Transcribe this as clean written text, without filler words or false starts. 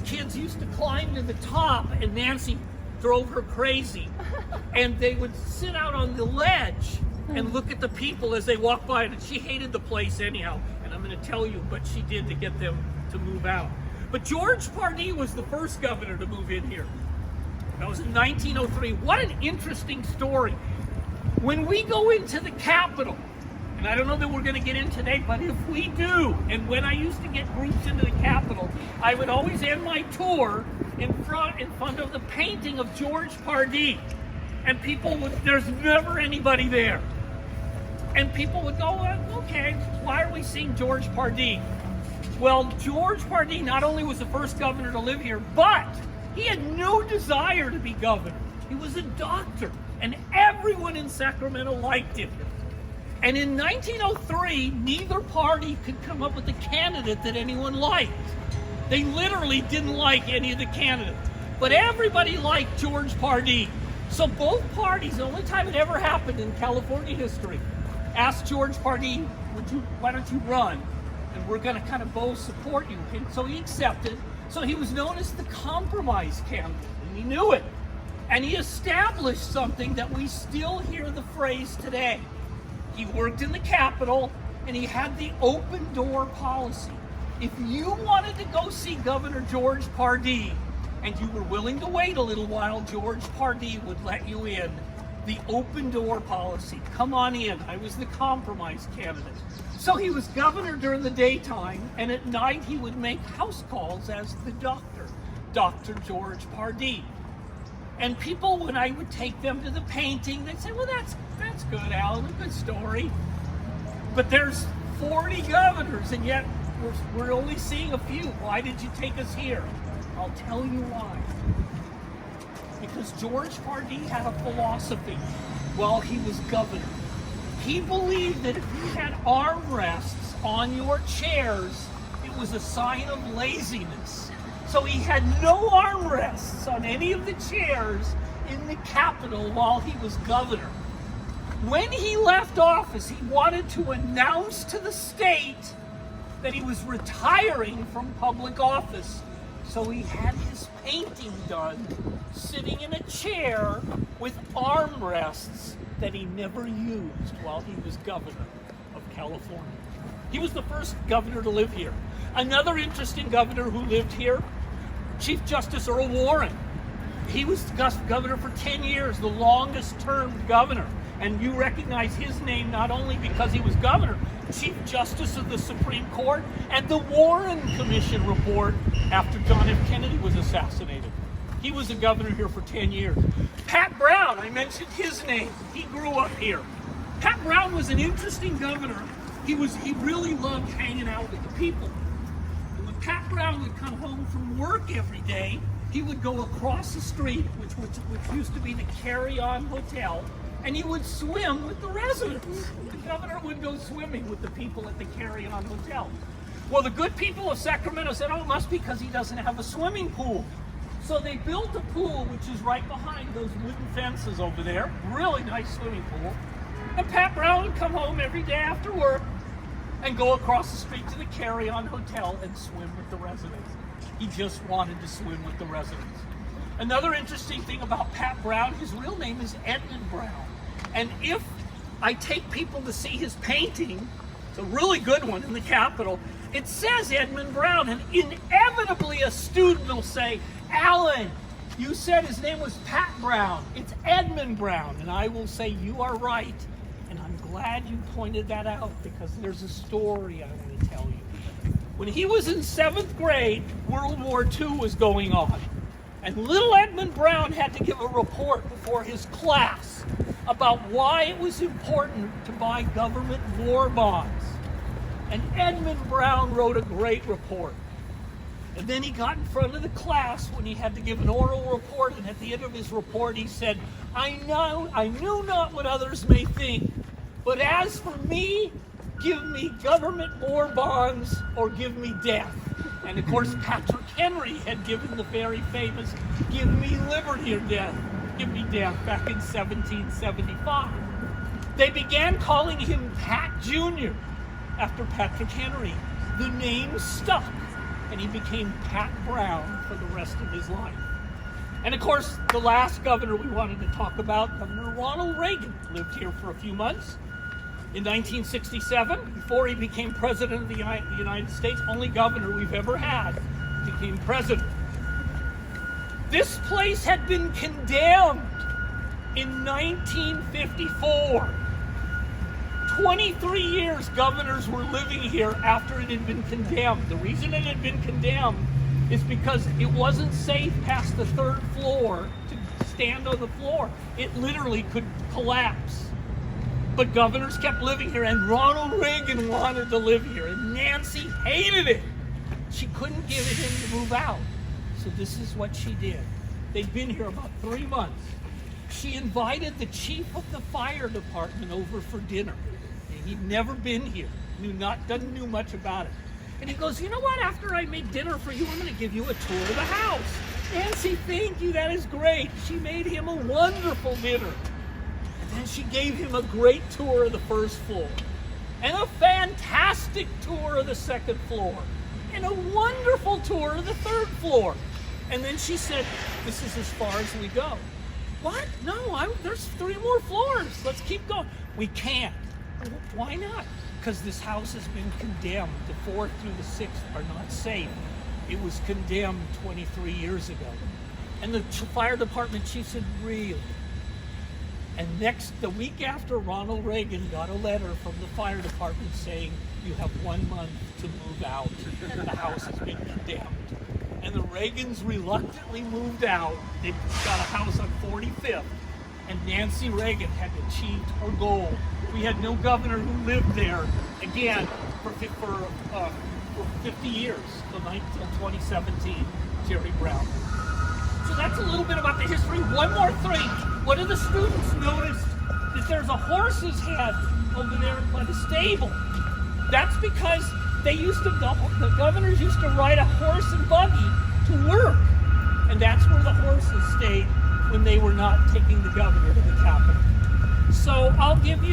kids used to climb to the top, and Nancy drove her crazy. And they would sit out on the ledge and look at the people as they walked by. And she hated the place anyhow. And I'm going to tell you what she did to get them to move out. But George Pardee was the first governor to move in here. That was in 1903. What an interesting story. When we go into the Capitol, and I don't know that we're going to get in today, but if we do, and when I used to get groups into the Capitol, I would always end my tour in front of the painting of George Pardee. And people would, there's never anybody there. And people would go, okay, why are we seeing George Pardee? Well, George Pardee not only was the first governor to live here, but he had no desire to be governor. He was a doctor, and everyone in Sacramento liked him. And in 1903, neither party could come up with a candidate that anyone liked. They literally didn't like any of the candidates. But everybody liked George Pardee. So both parties, the only time it ever happened in California history, asked George Pardee, why don't you run? And we're going to kind of both support you. And so he accepted. So he was known as the compromise candidate, and he knew it. And he established something that we still hear the phrase today. He worked in the Capitol, and he had the open door policy. If you wanted to go see Governor George Pardee, and you were willing to wait a little while, George Pardee would let you in. The open door policy. Come on in. I was the compromise candidate. So he was governor during the daytime, and at night he would make house calls as the doctor, Dr. George Pardee. And people, when I would take them to the painting, they'd say, well, that's good, Alan, a good story. But there's 40 governors, and yet we're only seeing a few. Why did you take us here? I'll tell you why. Because George Pardee had a philosophy while he was governor. He believed that if you had armrests on your chairs, it was a sign of laziness. So he had no armrests on any of the chairs in the Capitol while he was governor. When he left office, he wanted to announce to the state that he was retiring from public office. So he had his painting done sitting in a chair with armrests that he never used while he was governor of California. He was the first governor to live here. Another interesting governor who lived here, Chief Justice Earl Warren. He was governor for 10 years, the longest term governor. And you recognize his name not only because he was governor, Chief Justice of the Supreme Court, and the Warren Commission report after John F. Kennedy was assassinated. He was a governor here for 10 years. Pat Brown, I mentioned his name. He grew up here. Pat Brown was an interesting governor. He really loved hanging out with the people. And when Pat Brown would come home from work every day, he would go across the street, which used to be the Carry-On Hotel, and he would swim with the residents. The governor would go swimming with the people at the Carry-On Hotel. Well, the good people of Sacramento said, oh, it must be because he doesn't have a swimming pool. So they built a pool, which is right behind those wooden fences over there. Really nice swimming pool. And Pat Brown would come home every day after work and go across the street to the Carry-On Hotel and swim with the residents. He just wanted to swim with the residents. Another interesting thing about Pat Brown, his real name is Edmund Brown. And if I take people to see his painting, it's a really good one in the Capitol, it says Edmund Brown, and inevitably a student will say, Alan, you said his name was Pat Brown. It's Edmund Brown. And I will say, you are right. And I'm glad you pointed that out because there's a story I want to tell you. When he was in 7th grade, World War II was going on. And little Edmund Brown had to give a report before his class about why it was important to buy government war bonds. And Edmund Brown wrote a great report. And then he got in front of the class when he had to give an oral report, and at the end of his report he said, I knew not what others may think, but as for me, give me government war bonds or give me death. And of course Patrick Henry had given the very famous, give me liberty or death, give me death, back in 1775. They began calling him Pat Jr. after Patrick Henry. The name stuck. and he became Pat Brown for the rest of his life. And of course, the last governor we wanted to talk about, Governor Ronald Reagan, lived here for a few months. In 1967, before he became president of the United States, only governor we've ever had, became president. This place had been condemned in 1954. 23 years governors were living here after it had been condemned. The reason it had been condemned is because it wasn't safe past the third floor to stand on the floor. It literally could collapse. But governors kept living here, and Ronald Reagan wanted to live here, and Nancy hated it. She couldn't get him to move out. So this is what she did. They'd been here about 3 months. She invited the chief of the fire department over for dinner. He'd never been here, doesn't know much about it. And he goes, you know what, after I make dinner for you, I'm going to give you a tour of the house. Nancy, thank you, that is great. She made him a wonderful dinner. And then she gave him a great tour of the first floor, and a fantastic tour of the second floor, and a wonderful tour of the third floor. And then she said, this is as far as we go. What? No, there's 3 more floors. Let's keep going. We can't. Why not? Because this house has been condemned. The 4th through the 6th are not safe. It was condemned 23 years ago. And the fire department chief said, really? And the week after, Ronald Reagan got a letter from the fire department saying, you have 1 month to move out. The house has been condemned. And the Reagans reluctantly moved out. They got a house on 45th. And Nancy Reagan had achieved her goal. We had no governor who lived there again for 50 years, until 2017, Jerry Brown. So that's a little bit about the history. One more thing. One of the students noticed that there's a horse's head over there by the stable. That's because the governors used to ride a horse and buggy to work. And that's where the horses stayed when they were not taking the governor to the Capitol. So I'll give you